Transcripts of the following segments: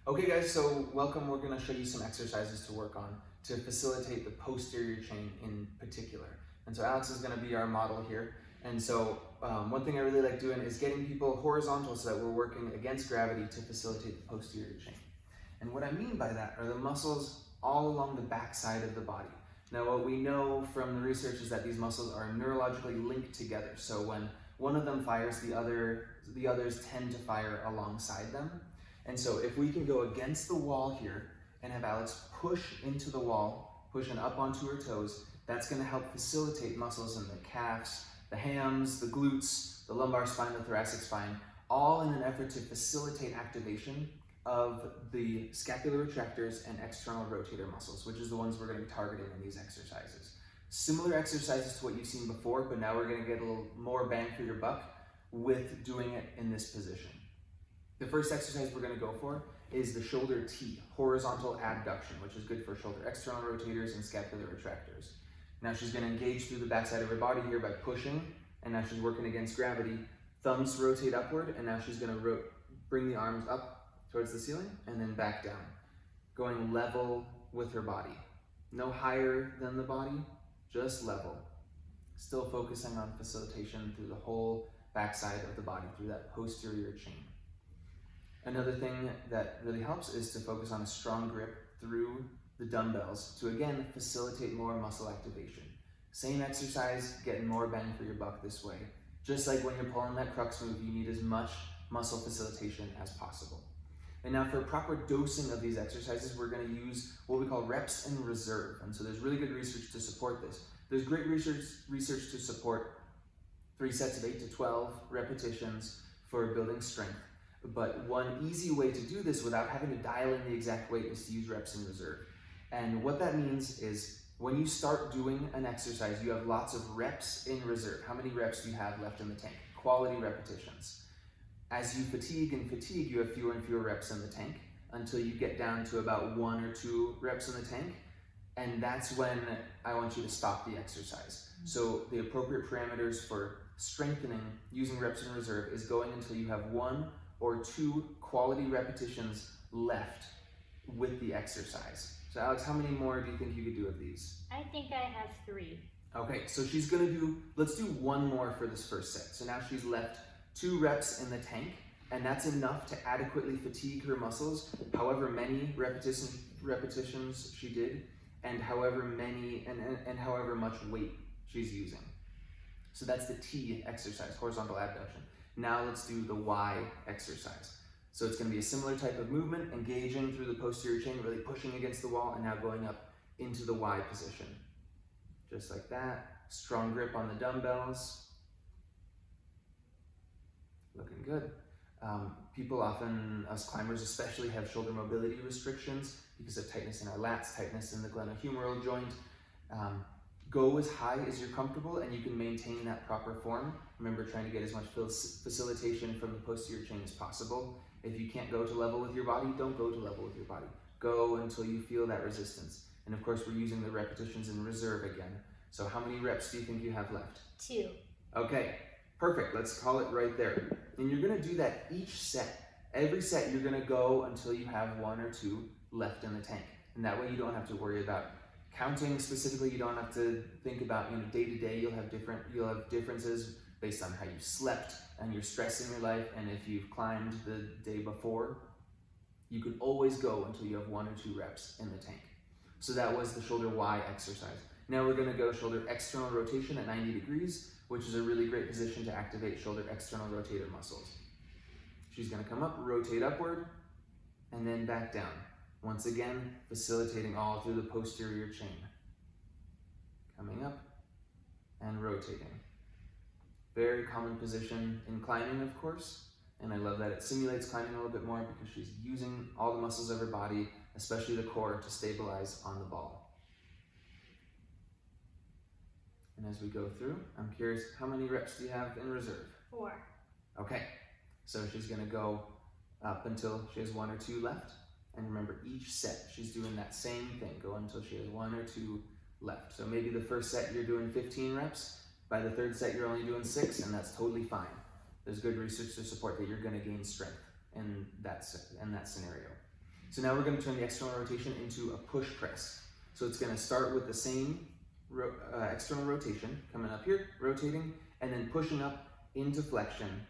Okay guys, so welcome. We're going to show you some exercises to work on to facilitate the posterior chain in particular. And so Alex is going to be our model here. And so one thing I really like doing is getting people horizontal so that we're working against gravity to facilitate the posterior chain. And what I mean by that are the muscles all along the back side of the body. Now what we know from the research is that these muscles are neurologically linked together. So when one of them fires, the others tend to fire alongside them. And so if we can go against the wall here and have Alex push into the wall, pushing up onto her toes, that's going to help facilitate muscles in the calves, the hams, the glutes, the lumbar spine, the thoracic spine, all in an effort to facilitate activation of the scapular retractors and external rotator muscles, which is the ones we're going to be targeting in these exercises. Similar exercises to what you've seen before, but now we're going to get a little more bang for your buck with doing it in this position. The first exercise we're going to go for is the shoulder T, horizontal abduction, which is good for shoulder external rotators and scapular retractors. Now she's going to engage through the backside of her body here by pushing, and now she's working against gravity. Thumbs rotate upward, and now she's going to bring the arms up towards the ceiling and then back down, going level with her body. No higher than the body, just level. Still focusing on facilitation through the whole backside of the body, through that posterior chain. Another thing that really helps is to focus on a strong grip through the dumbbells to again facilitate more muscle activation. Same exercise, getting more bang for your buck this way. Just like when you're pulling that crux move, you need as much muscle facilitation as possible. And now for proper dosing of these exercises, we're going to use what we call reps in reserve. And so there's really good research to support this. There's great research to support 3 sets of 8 to 12 repetitions for building strength. But one easy way to do this without having to dial in the exact weight is to use reps in reserve. And what that means is when you start doing an exercise, you have lots of reps in reserve. How many reps do you have left in the tank? Quality repetitions. As you fatigue, you have fewer and fewer reps in the tank until you get down to about 1 or 2 reps in the tank. And that's when I want you to stop the exercise. So the appropriate parameters for strengthening using reps in reserve is going until you have 1 or 2 quality repetitions left with the exercise. So Alex, how many more do you think you could do of these? I think I have 3. Okay, so she's gonna let's do 1 more for this first set. So now she's left 2 reps in the tank, and that's enough to adequately fatigue her muscles, however many repetitions she did, and however many, and however much weight she's using. So that's the T exercise, horizontal abduction. Now let's do the Y exercise. So it's going to be a similar type of movement, engaging through the posterior chain, really pushing against the wall, and now going up into the Y position. Just like that. Strong grip on the dumbbells. Looking good. People often, us climbers especially, have shoulder mobility restrictions because of tightness in our lats, tightness in the glenohumeral joint. Go as high as you're comfortable and you can maintain that proper form. Remember, trying to get as much facilitation from the posterior chain as possible. If you can't go to level with your body, don't go to level with your body. Go until you feel that resistance. And of course, we're using the repetitions in reserve again. So how many reps do you think you have left? 2. Okay, perfect. Let's call it right there. And you're gonna do that each set. Every set, you're gonna go until you have 1 or 2 left in the tank. And that way you don't have to worry about counting specifically. You don't have to think about, day to day, you'll have differences based on how you slept and your stress in your life, and if you've climbed the day before. You can always go until you have 1 or 2 reps in the tank. So that was the shoulder Y exercise. Now we're gonna go shoulder external rotation at 90 degrees, which is a really great position to activate shoulder external rotator muscles. She's gonna come up, rotate upward, and then back down. Once again, facilitating all through the posterior chain. Coming up and rotating. Very common position in climbing, of course, and I love that it simulates climbing a little bit more because she's using all the muscles of her body, especially the core, to stabilize on the ball. And as we go through, I'm curious, how many reps do you have in reserve? 4. Okay, so she's gonna go up until she has 1 or 2 left. And remember, each set, she's doing that same thing. Go until she has 1 or 2 left. So maybe the first set you're doing 15 reps. By the third set, you're only doing 6, and that's totally fine. There's good research to support that you're gonna gain strength in that scenario. So now we're going to turn the external rotation into a push press. So it's going to start with the same external rotation, coming up here, rotating, and then pushing up into flexion,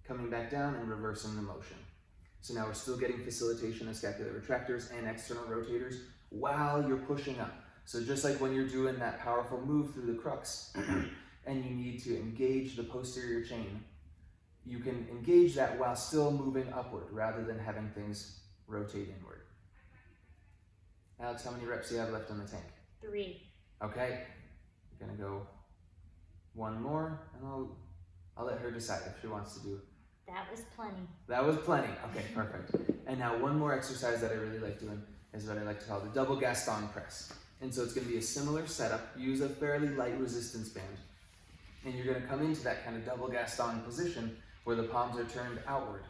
coming back down and reversing the motion. So now we're still getting facilitation of scapular retractors and external rotators while you're pushing up. So just like when you're doing that powerful move through the crux and you need to engage the posterior chain, you can engage that while still moving upward rather than having things rotate inward. Alex, how many reps do you have left on the tank? 3. Okay, we're gonna go one more, and I'll let her decide if she wants to do. That was plenty. That was plenty. Okay, perfect. And now one more exercise that I really like doing is what I like to call the double Gaston press. And so it's going to be a similar setup. Use a fairly light resistance band, and you're going to come into that kind of double Gaston position where the palms are turned outward.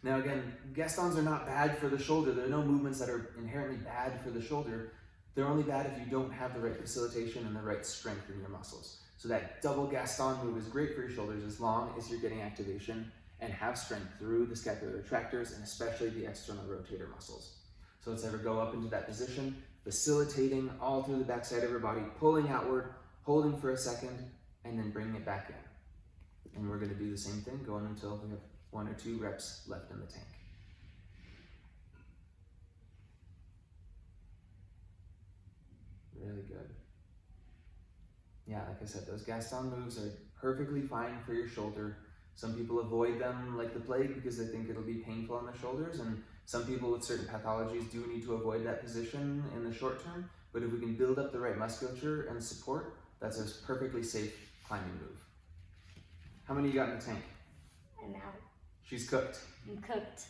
Now again, Gastons are not bad for the shoulder. There are no movements that are inherently bad for the shoulder. They're only bad if you don't have the right facilitation and the right strength in your muscles. So that double Gaston move is great for your shoulders as long as you're getting activation and have strength through the scapular retractors and especially the external rotator muscles. So let's ever go up into that position, facilitating all through the backside of your body, pulling outward, holding for a second, and then bringing it back in. And we're going to do the same thing going until we have 1 or 2 reps left in the tank. Really good. Yeah, like I said, those Gaston moves are perfectly fine for your shoulder. Some people avoid them like the plague because they think it'll be painful on the shoulders, and some people with certain pathologies do need to avoid that position in the short term, but if we can build up the right musculature and support, that's a perfectly safe climbing move. How many you got in the tank? I'm out. She's cooked. I'm cooked.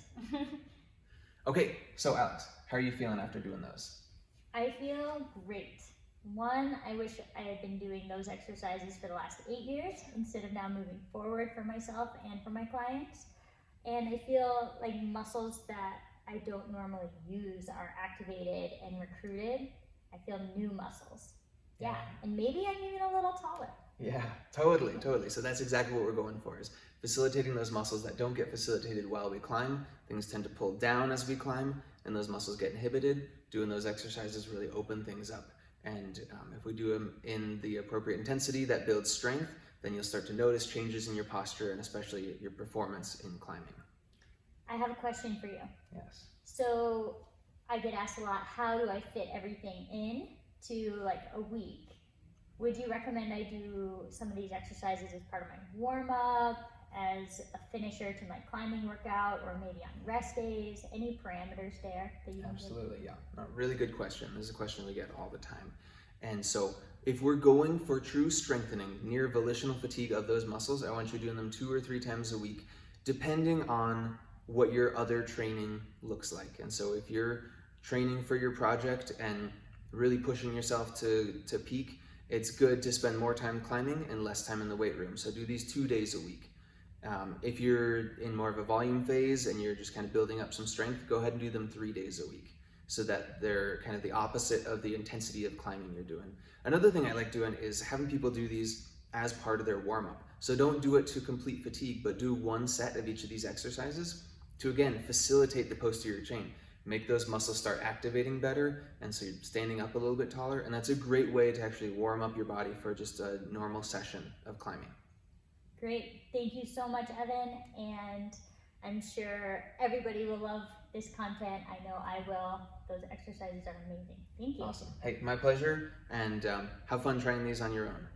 Okay, so Alex, how are you feeling after doing those? I feel great. One, I wish I had been doing those exercises for the last 8 years instead of now moving forward for myself and for my clients. And I feel like muscles that I don't normally use are activated and recruited. I feel new muscles. Yeah, and maybe I'm even a little taller. Yeah, totally. So that's exactly what we're going for, is facilitating those muscles that don't get facilitated while we climb. Things tend to pull down as we climb, and those muscles get inhibited. Doing those exercises really open things up. And if we do them in the appropriate intensity that builds strength, then you'll start to notice changes in your posture and especially your performance in climbing. I have a question for you. Yes. So I get asked a lot, how do I fit everything in to like a week? Would you recommend I do some of these exercises as part of my warm-up, as a finisher to my climbing workout, or maybe on rest days? Any parameters there that you can give? Absolutely, yeah. Really good question. This is a question we get all the time. And so if we're going for true strengthening, near volitional fatigue of those muscles, I want you doing them 2 or 3 times a week, depending on what your other training looks like. And so if you're training for your project and really pushing yourself to peak, it's good to spend more time climbing and less time in the weight room. So do these 2 days a week. If you're in more of a volume phase and you're just kind of building up some strength, go ahead and do them 3 days a week so that they're kind of the opposite of the intensity of climbing you're doing. Another thing I like doing is having people do these as part of their warm-up. So don't do it to complete fatigue, but do 1 set of each of these exercises to, again, facilitate the posterior chain. Make those muscles start activating better, and so you're standing up a little bit taller, and that's a great way to actually warm up your body for just a normal session of climbing. Great. Thank you so much, Evan, and I'm sure everybody will love this content. I know I will. Those exercises are amazing. Thank you. Awesome. Hey, my pleasure, and have fun trying these on your own.